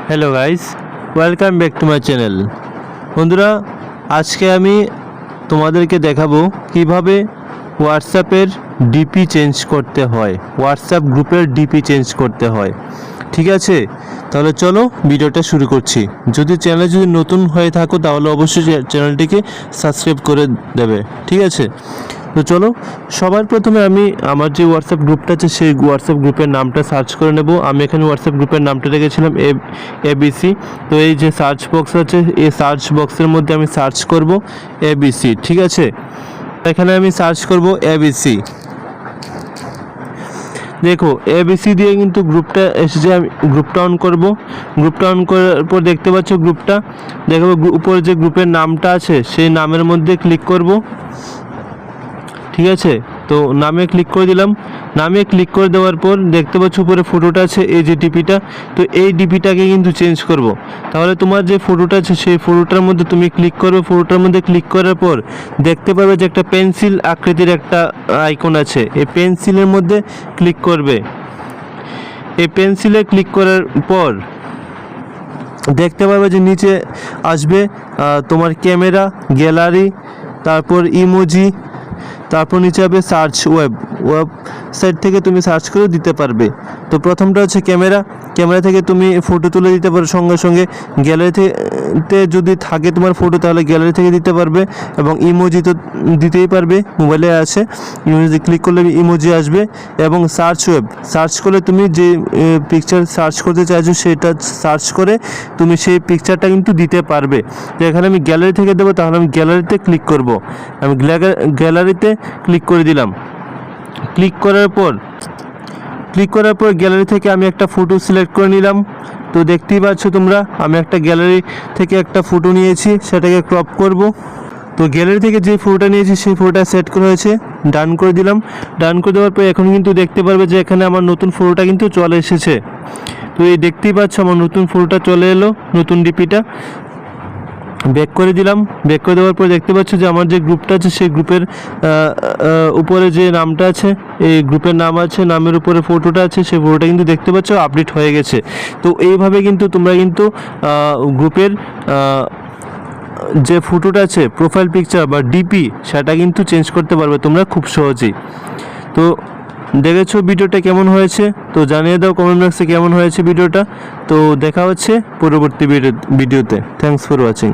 Hello guys, welcome back to my channel. বন্ধুরা, আজকে আমি তোমাদেরকে দেখাবো কিভাবে হোয়াটসঅ্যাপের ডিপি চেঞ্জ করতে হয়, হোয়াটসঅ্যাপ গ্রুপের ডিপি চেঞ্জ করতে হয়। ঠিক আছে, তাহলে চলো ভিডিওটা শুরু করছি। যদি চ্যানেলে নতুন হয়ে থাকো তাহলে অবশ্যই চ্যানেলটিকে সাবস্ক্রাইব করে দেবে। ঠিক আছে, তো চলো সবার প্রথমে আমি আমার যে হোয়াটসঅ্যাপ গ্রুপটা আছে সেই হোয়াটসঅ্যাপ গ্রুপের নামটা সার্চ করে নেব। আমি এখানে হোয়াটসঅ্যাপ গ্রুপের নামটা রেখেছিলাম এবিসি। তো এই যে সার্চ বক্স আছে, এই সার্চ বক্সের মধ্যে আমি সার্চ করব এবিসি। ঠিক আছে, এখানে আমি সার্চ করব এবিসি। দেখো এবিসি দিয়ে কিন্তু গ্রুপটা এসেছে। আমি গ্রুপটা অন করব। গ্রুপটা অন করার পর দেখতে পাচ্ছ গ্রুপটা, দেখো উপরে যে গ্রুপের নামটা আছে সেই নামের মধ্যে ক্লিক করব। ঠিক আছে, তো নামে ক্লিক করে দিলাম। নামে ক্লিক করে দেওয়ার পর দেখতে পাচ্ছ উপরে ফটোটা আছে, এই যে ডিপিটা। তো এই ডিপিটাকে কিন্তু চেঞ্জ করব। তাহলে তোমার যে ফটোটা আছে সেই ফটোটার মধ্যে তুমি ক্লিক করবে। ফটোটার মধ্যে ক্লিক করার পর দেখতে পাবে যে একটা পেন্সিল আকৃতির একটা আইকন আছে। এই পেন্সিলের মধ্যে ক্লিক করবে। এই পেন্সিলে ক্লিক করার পর দেখতে পাবে যে নিচে আসবে তোমার ক্যামেরা, গ্যালারি, তারপর ইমোজি, তারপর নিচে হবে সার্চ। ওয়েবসাইট থেকে তুমি সার্চ করে দিতে পারবে। তো প্রথমটা হচ্ছে ক্যামেরা। ক্যামেরা থেকে তুমি ফটো তুলে দিতে পারো সঙ্গে সঙ্গে। গ্যালারিতে যদি থাকে তোমার ফটো তাহলে গ্যালারি থেকে দিতে পারবে, এবং ইমোজি তো দিতেই পারবে, মোবাইলে আছে। ইমোজি ক্লিক করলে ইমোজি আসবে। এবং সার্চ করলে তুমি যে পিকচার সার্চ করতে চাইছো সেটা সার্চ করে তুমি সেই পিকচারটা কিন্তু দিতে পারবে। তো এখানে আমি গ্যালারি থেকে দেবো, তাহলে আমি গ্যালারিতে ক্লিক করব। আমি গ্যালারিতে ক্লিক করে দিলাম। ক্লিক করার পর গ্যালারি থেকে আমি একটা ফটো সিলেক্ট করে নিলাম। তো দেখতেই পাচ্ছ তোমরা, আমি একটা গ্যালারি থেকে একটা ফটো নিয়েছি, সেটাকে ক্রপ করব। তো গ্যালারি থেকে যে ফটোটা নিয়েছি সেই ফটোটা সেট করা হয়েছে, ডান করে দিলাম। ডান করে দেওয়ার পর এখন কিন্তু দেখতে পারবে যে এখানে আমার নতুন ফটোটা কিন্তু চলে এসেছে। তো এই দেখতেই পাচ্ছ আমার নতুন ফটোটা চলে এলো, নতুন ডিপিটা। ব্যাক করে দিলাম। ব্যাক করে দেওয়ার পর দেখতে পাচ্ছ যে আমার যে গ্রুপটা আছে সেই গ্রুপের উপরে যে নামটা আছে, এই গ্রুপের নাম আছে, নামের উপরে ফটোটা আছে, সেই ফটোটা কিন্তু দেখতে পাচ্ছ আপডেট হয়ে গেছে। তো এইভাবে কিন্তু তোমরা কিন্তু গ্রুপের যে ফটোটা আছে, প্রোফাইল পিকচার বা ডিপি, সেটা কিন্তু চেঞ্জ করতে পারবে তোমরা খুব সহজেই। তো দেখেছো ভিডিওটা কেমন হয়েছে? তো জানিয়ে দাও কমেন্ট বক্সে কেমন হয়েছে ভিডিওটা। তো দেখা হচ্ছে পরবর্তী ভিডিওতে। Thanks for watching.